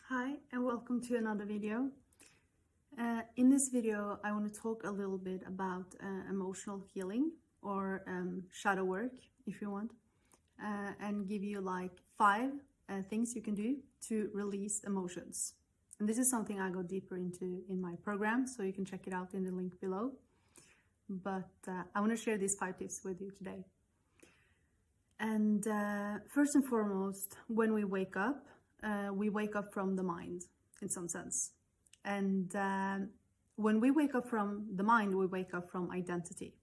Hi and welcome to another video. In this video I want to talk a little bit about emotional healing or shadow work if you want, and give you like 5 things you can do to release emotions. And this is something I go deeper into in my program, so you can check it out in the link below. But I want to share these 5 tips with you today. And first and foremost, when we wake up from the mind in some sense. And when we wake up from the mind, we wake up from identity.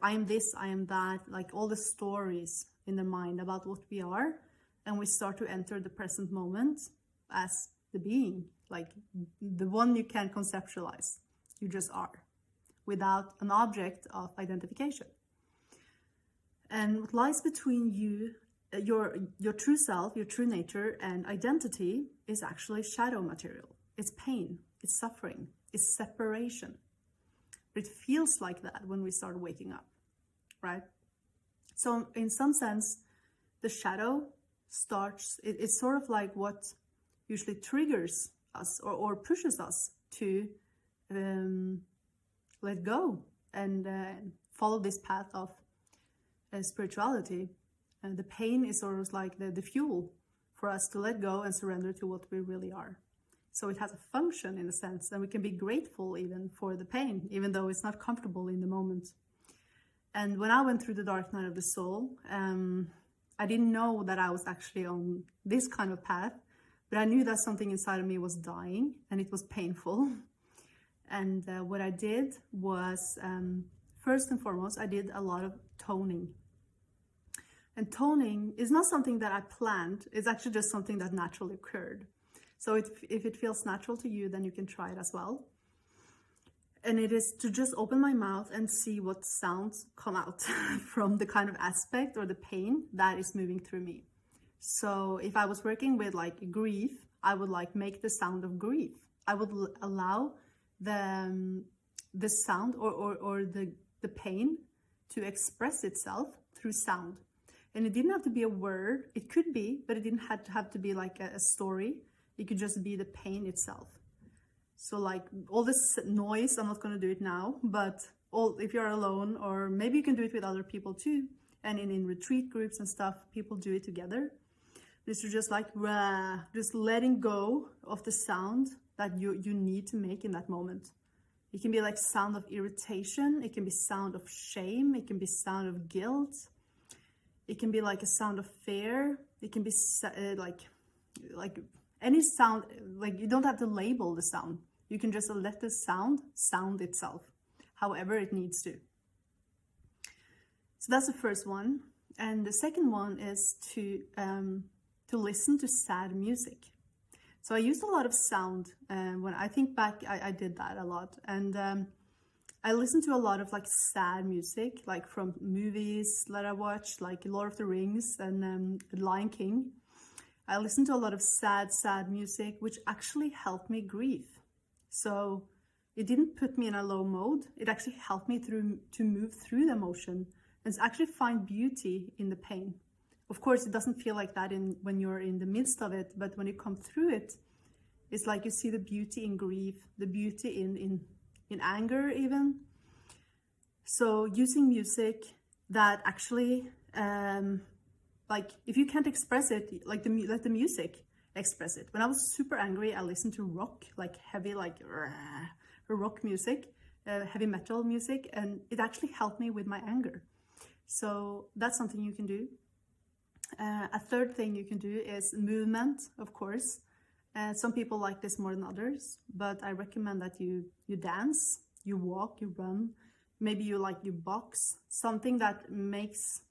I am this, I am that, like all the stories in the mind about what we are. And we start to enter the present moment as the being, like the one you can conceptualize. You just are, without an object of identification. And what lies between you, your true self, your true nature and identity is actually shadow material. It's pain, it's suffering, it's separation. But it feels like that when we start waking up, right? So in some sense, the shadow starts, it's sort of like what usually triggers us or pushes us to let go and follow this path of spirituality. And the pain is sort of like the fuel for us to let go and surrender to what we really are. So it has a function in a sense, and we can be grateful even for the pain, even though it's not comfortable in the moment. And when I went through the dark night of the soul, I didn't know that I was actually on this kind of path, but I knew that something inside of me was dying and it was painful. And what I did was, first and foremost, I did a lot of toning. And toning is not something that I planned. It's actually just something that naturally occurred. So if it feels natural to you, then you can try it as well. And it is to just open my mouth and see what sounds come out from the kind of aspect or the pain that is moving through me. So if I was working with like grief, I would like make the sound of grief. I would allow the sound or the pain to express itself through sound. And it didn't have to be a word. It could be, but it didn't have to be like a story. It could just be the pain itself. So like all this noise, I'm not going to do it now, but if you're alone, or maybe you can do it with other people too. And in retreat groups and stuff, people do it together. This is just like, just letting go of the sound that you need to make in that moment. It can be like sound of irritation. It can be sound of shame. It can be sound of guilt. It can be like a sound of fear. It can be like any sound. Like you don't have to label the sound. You can just let the sound itself, however it needs to. So that's the first one. And the second one is to listen to sad music. So I used a lot of sound. When I think back, I did that a lot. And I listened to a lot of like sad music, like from movies that I watched, like Lord of the Rings and Lion King. I listened to a lot of sad music, which actually helped me grieve. So it didn't put me in a low mode. It actually helped me to move through the emotion and actually find beauty in the pain. Of course, it doesn't feel like that when you're in the midst of it, but when you come through it, it's like you see the beauty in grief, the beauty in anger even. So using music that actually, like if you can't express it, like let the music express it. When I was super angry, I listened to rock, like heavy, like rock music, heavy metal music, and it actually helped me with my anger. So that's something you can do. A third thing you can do is movement, of course. Some people like this more than others, but I recommend that you dance, you walk, you run, maybe you box, something that makes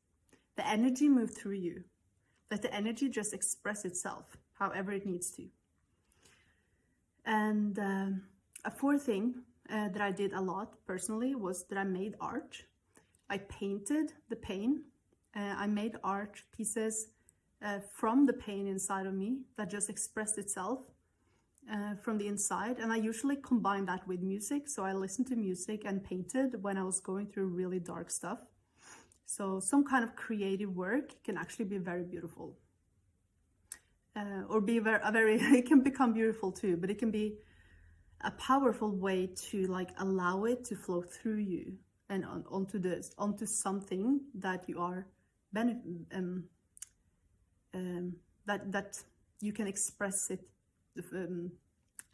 the energy move through you. Let the energy just express itself, however it needs to. And a fourth thing that I did a lot personally was that I made art. I painted the pain. I made art pieces from the pain inside of me that just expressed itself from the inside. And I usually combine that with music. So I listened to music and painted when I was going through really dark stuff. So some kind of creative work can actually be very beautiful. or be a very it can become beautiful too, but it can be a powerful way to like allow it to flow through you and onto something that you are that you can express it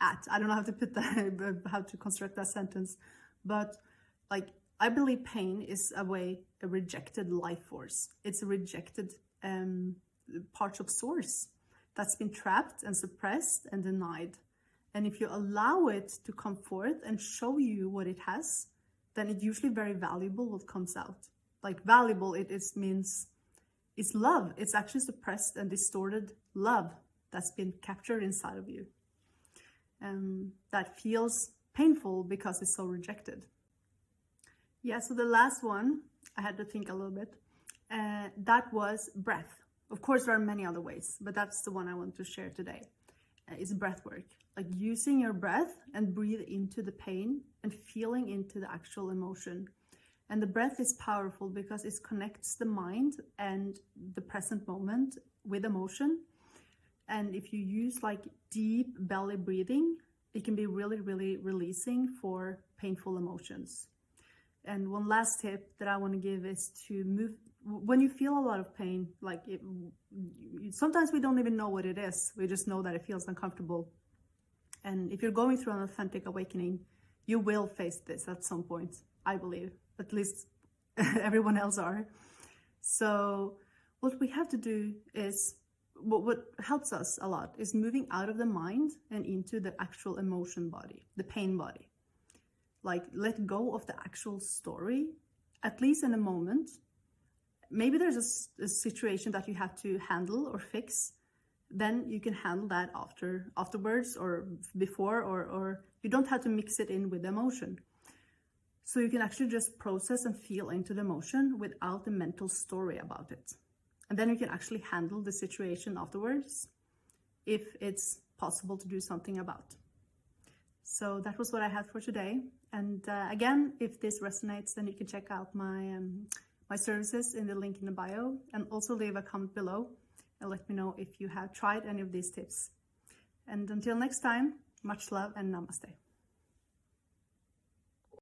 at. I don't know how to put that, how to construct that sentence, but like I believe pain is a rejected life force. It's a rejected part of source that's been trapped and suppressed and denied. And if you allow it to come forth and show you what it has, then it's usually very valuable what comes out. Like valuable, it means it's love. It's actually suppressed and distorted love that's been captured inside of you. That feels painful because it's so rejected. Yeah, so the last one, I had to think a little bit. That was breath. Of course, there are many other ways, but that's the one I want to share today. Is breath work. Like using your breath and breathe into the pain and feeling into the actual emotion. And the breath is powerful because it connects the mind and the present moment with emotion. And if you use like deep belly breathing, it can be really, really releasing for painful emotions. And one last tip that I want to give is to move when you feel a lot of pain. Like sometimes we don't even know what it is. We just know that it feels uncomfortable. And if you're going through an authentic awakening, you will face this at some point, I believe. At least everyone else are. So what we have to do is, what helps us a lot is moving out of the mind and into the actual emotion body, the pain body. Like let go of the actual story, at least in a moment. Maybe there's a situation that you have to handle or fix. Then you can handle that afterwards or before, or you don't have to mix it in with emotion. So you can actually just process and feel into the emotion without the mental story about it. And then you can actually handle the situation afterwards if it's possible to do something about. So that was what I had for today. And again, if this resonates, then you can check out my services in the link in the bio, and also leave a comment below and let me know if you have tried any of these tips. And until next time, much love and namaste.